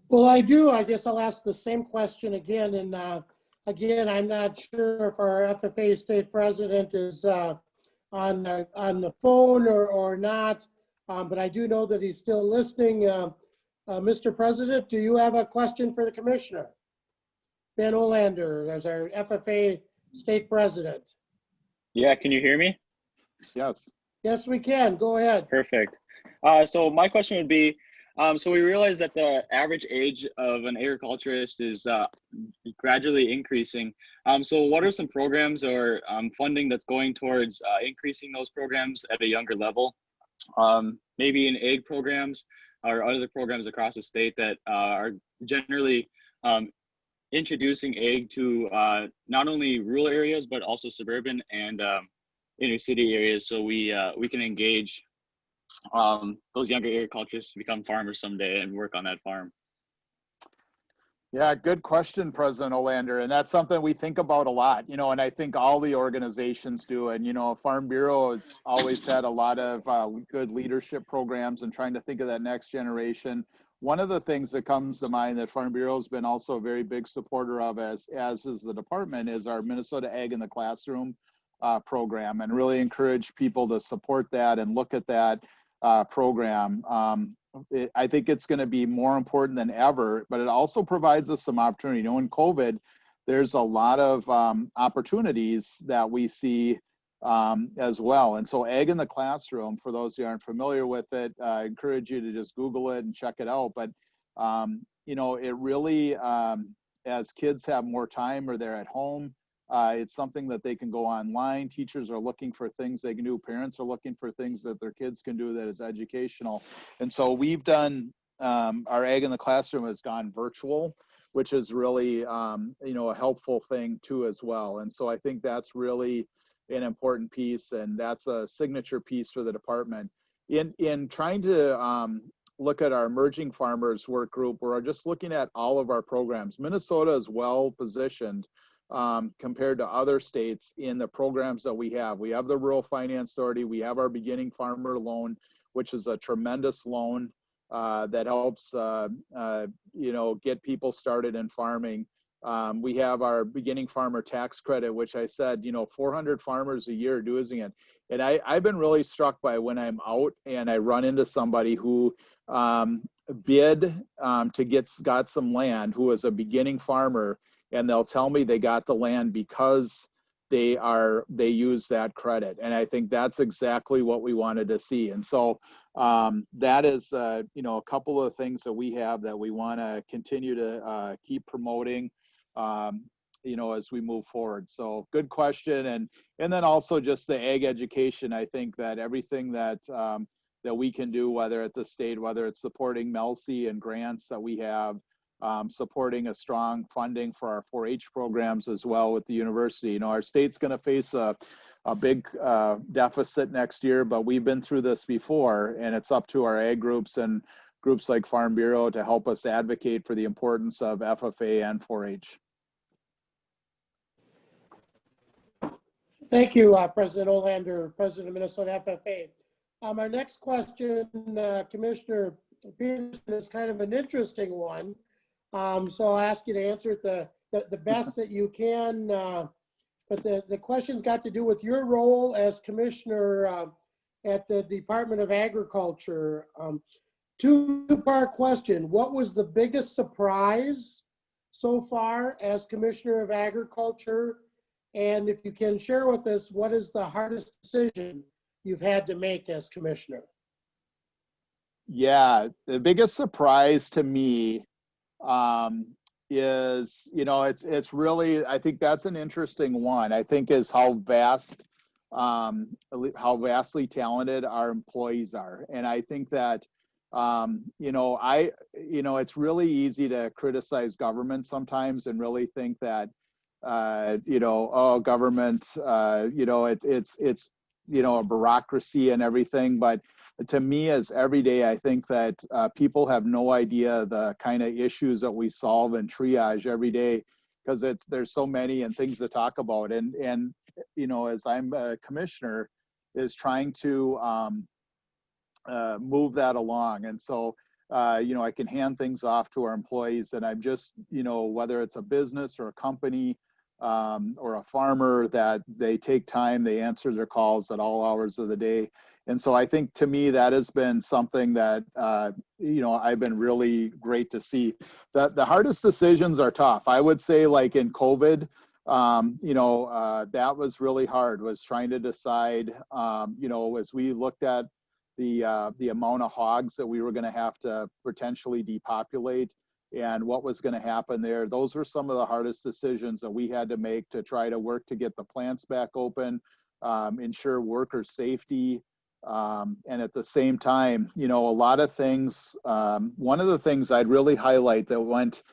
Well, I do. I guess I'll ask the same question again. And again, I'm not sure if our FFA state president is on the phone or not, but I do know that he's still listening. Mr. President, do you have a question for the commissioner? Ben Olander, as our FFA state president. Yeah, can you hear me? Yes. Yes, we can. Go ahead. Perfect. So my question would be, so we realize that the average age of an agriculturist is gradually increasing. So what are some programs or funding that's going towards increasing those programs at a younger level? Maybe in ag programs or other programs across the state that are generally introducing ag to not only rural areas, but also suburban and inner city areas, so we can engage those younger agriculturists to become farmers someday and work on that farm. Yeah, good question, President Olander. And that's something we think about a lot, and I think all the organizations do. And, Farm Bureau has always had a lot of good leadership programs and trying to think of that next generation. One of the things that comes to mind that Farm Bureau has been also a very big supporter of, as is the department, is our Minnesota Ag in the Classroom program, and really encourage people to support that and look at that program. I think it's going to be more important than ever, but it also provides us some opportunity. In COVID, there's a lot of opportunities that we see as well. And so Ag in the Classroom, for those who aren't familiar with it, I encourage you to just Google it and check it out. But, it really, as kids have more time or they're at home, it's something that they can go online. Teachers are looking for things they can do. Parents are looking for things that their kids can do that is educational. And so we've done, our Ag in the Classroom has gone virtual, which is really, a helpful thing too as well. And so I think that's really an important piece, and that's a signature piece for the department. In trying to look at our emerging farmers work group, we're just looking at all of our programs. Minnesota is well positioned compared to other states in the programs that we have. We have the Rural Finance Authority. We have our Beginning Farmer Loan, which is a tremendous loan that helps, get people started in farming. We have our Beginning Farmer Tax Credit, which I said, 400 farmers a year doing it. And I've been really struck by when I'm out and I run into somebody who bid got some land, who was a beginning farmer, and they'll tell me they got the land because they use that credit. And I think that's exactly what we wanted to see. And so that is, a couple of things that we have that we want to continue to keep promoting, as we move forward. So good question. And then also just the ag education. I think that everything that that we can do, whether at the state, whether it's supporting MELC and grants that we have, supporting a strong funding for our 4-H programs as well with the university. You know, our state's going to face a big deficit next year, but we've been through this before, and it's up to our ag groups and groups like Farm Bureau to help us advocate for the importance of FFA and 4-H. Thank you, President Olander, President of Minnesota FFA. Our next question, Commissioner Petersen, is kind of an interesting one. So I'll ask you to answer it the best that you can. But the question's got to do with your role as Commissioner at the Department of Agriculture. Two-part question. What was the biggest surprise so far as Commissioner of Agriculture? And if you can share with us, what is the hardest decision you've had to make as Commissioner? Yeah, the biggest surprise to me is, you know, it's really, I think that's an interesting one. I think is how vastly talented our employees are. And I think that, you know, it's really easy to criticize government sometimes and really think that, you know, oh, government, you know, it's, you know, a bureaucracy and everything. But to me, as every day, I think that people have no idea the kind of issues that we solve and triage every day, because there's so many and things to talk about. And you know, as I'm a commissioner, is trying to move that along. And so, you know, I can hand things off to our employees, and I'm just, you know, whether it's a business or a company or a farmer, that they take time, they answer their calls at all hours of the day. And so I think, to me, that has been something that, you know, I've been really great to see. That the hardest decisions are tough. I would say, like in COVID, you know, that was really hard, was trying to decide, you know, as we looked at the amount of hogs that we were going to have to potentially depopulate and what was going to happen there. Those were some of the hardest decisions that we had to make to try to work to get the plants back open, ensure worker safety. And at the same time, you know, a lot of things, one of the things I'd really highlight that went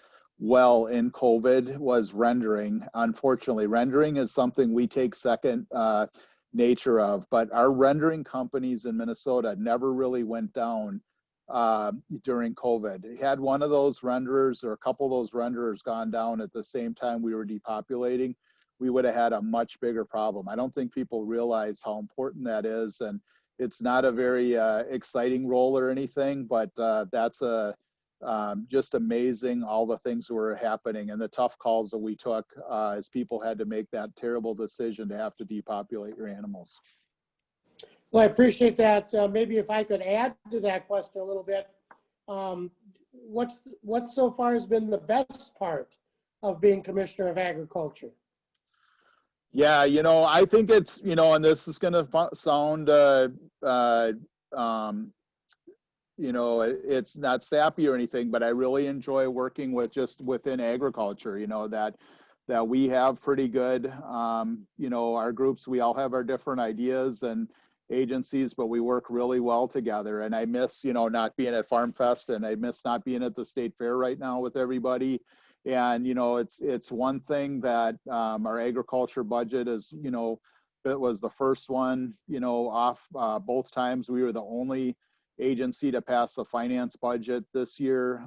well in COVID was rendering. Unfortunately, rendering is something we take second nature of, but our rendering companies in Minnesota never really went down during COVID. Had one of those renderers or a couple of those renderers gone down at the same time we were depopulating, we would have had a much bigger problem. I don't think people realize how important that is. And it's not a very exciting role or anything, but that's just amazing, all the things that were happening and the tough calls that we took as people had to make that terrible decision to have to depopulate your animals. Well, I appreciate that. Maybe if I could add to that question a little bit, what so far has been the best part of being Commissioner of Agriculture? Yeah, you know, I think it's, you know, and this is going to sound, you know, it's not sappy or anything, but I really enjoy working with just within agriculture, you know, that we have pretty good, you know, our groups, we all have our different ideas and agencies, but we work really well together. And I miss, you know, not being at Farm Fest, and I miss not being at the state fair right now with everybody. And, you know, it's one thing that our agriculture budget is, you know, it was the first one, you know, off both times. We were the only agency to pass the finance budget this year,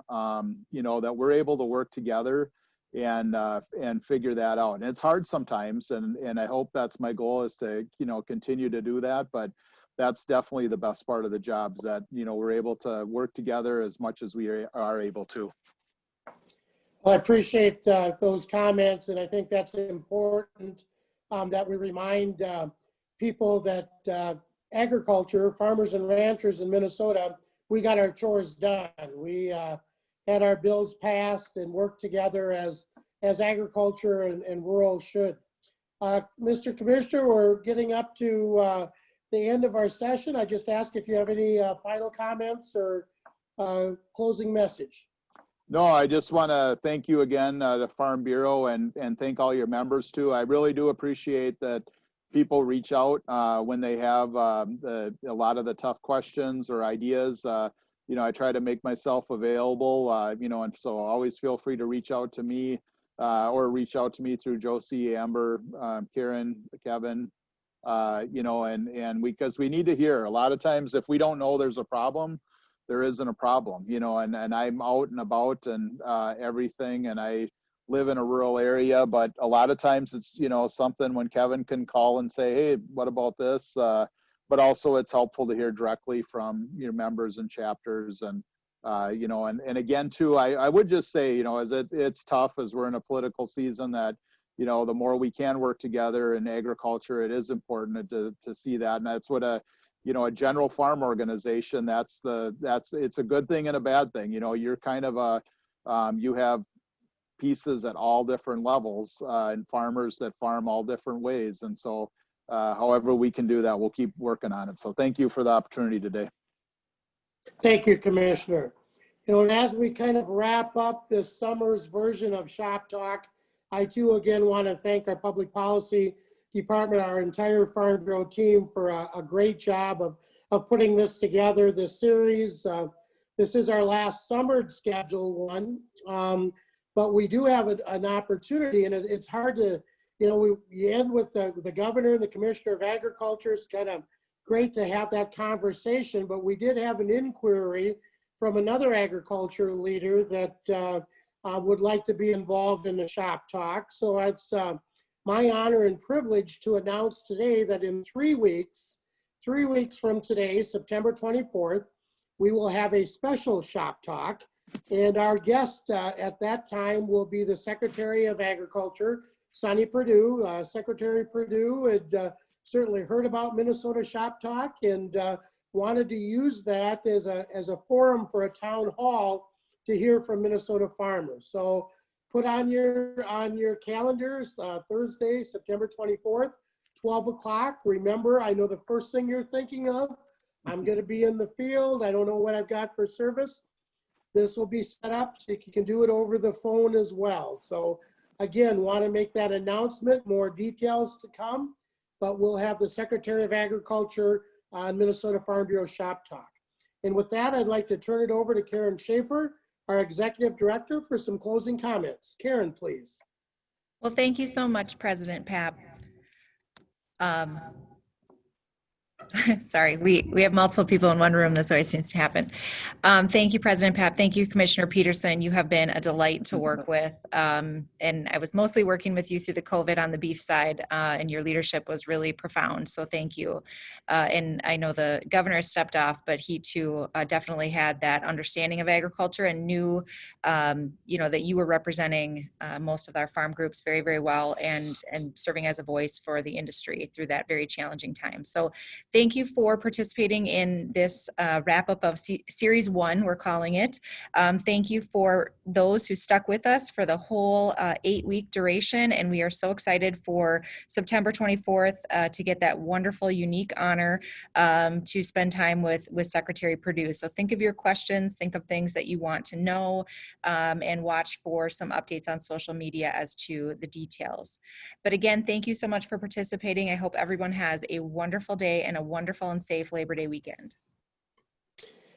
you know, that we're able to work together and figure that out. And it's hard sometimes. And I hope that's my goal, is to, you know, continue to do that. But that's definitely the best part of the job, is that, you know, we're able to work together as much as we are able to. Well, I appreciate those comments, and I think that's important that we remind people that agriculture, farmers and ranchers in Minnesota, we got our chores done. We had our bills passed and worked together as agriculture and rural should. Mr. Commissioner, we're getting up to the end of our session. I just ask if you have any final comments or closing message. No, I just want to thank you again, the Farm Bureau, and thank all your members too. I really do appreciate that people reach out when they have a lot of the tough questions or ideas. You know, I try to make myself available, you know, and so always feel free to reach out to me or reach out to me through Josie, Amber, Karen, Kevin, you know, and because we need to hear. A lot of times if we don't know there's a problem, there isn't a problem, you know, and I'm out and about and everything, and I live in a rural area, but a lot of times it's, you know, something when Kevin can call and say, hey, what about this? But also it's helpful to hear directly from your members and chapters. And, you know, and again, too, I would just say, you know, as it's tough as we're in a political season that, you know, the more we can work together in agriculture, it is important to see that. And that's what you know, a general farm organization, it's a good thing and a bad thing. You know, you're kind of you have pieces at all different levels and farmers that farm all different ways. And so however we can do that, we'll keep working on it. So thank you for the opportunity today. Thank you, Commissioner. You know, and as we kind of wrap up this summer's version of Shop Talk, I too again want to thank our Public Policy Department, our entire Farm Bureau team for a great job of putting this together, this series. This is our last summer scheduled one, but we do have an opportunity, and it's hard to, you know, we end with the governor and the Commissioner of Agriculture. It's kind of great to have that conversation, but we did have an inquiry from another agriculture leader that would like to be involved in the Shop Talk. So it's my honor and privilege to announce today that in 3 weeks from today, September 24th, we will have a special Shop Talk. And our guest at that time will be the Secretary of Agriculture, Sonny Perdue. Secretary Perdue had certainly heard about Minnesota Shop Talk and wanted to use that as a forum for a town hall to hear from Minnesota farmers. So put on your calendars, Thursday, September 24th, 12 o'clock. Remember, I know the first thing you're thinking of. I'm going to be in the field. I don't know what I've got for service. This will be set up so you can do it over the phone as well. So again, want to make that announcement, more details to come, but we'll have the Secretary of Agriculture on Minnesota Farm Bureau Shop Talk. And with that, I'd like to turn it over to Karen Schaefer, our Executive Director, for some closing comments. Karen, please. Well, thank you so much, President Papp. Sorry, we have multiple people in one room. This always seems to happen. Thank you, President Papp. Thank you, Commissioner Petersen. You have been a delight to work with. And I was mostly working with you through the COVID on the beef side, and your leadership was really profound. So thank you. And I know the governor stepped off, but he too definitely had that understanding of agriculture and knew, you know, that you were representing most of our farm groups very, very well and serving as a voice for the industry through that very challenging time. So thank you for participating in this wrap up of Series 1, we're calling it. Thank you for those who stuck with us for the whole 8-week duration. And we are so excited for September 24th to get that wonderful, unique honor to spend time with Secretary Perdue. So think of your questions, think of things that you want to know, and watch for some updates on social media as to the details. But again, thank you so much for participating. I hope everyone has a wonderful day and a wonderful and safe Labor Day weekend.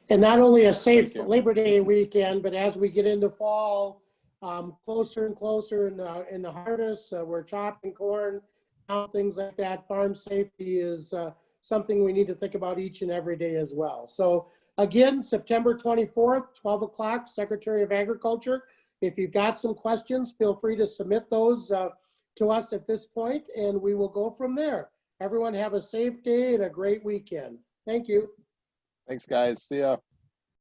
And not only a safe Labor Day weekend, but as we get into fall, closer and closer in the harvest, we're chopping corn, things like that. Farm safety is something we need to think about each and every day as well. So again, September 24th, 12 o'clock, Secretary of Agriculture. If you've got some questions, feel free to submit those to us at this point, and we will go from there. Everyone have a safe day and a great weekend. Thank you. Thanks, guys. See ya.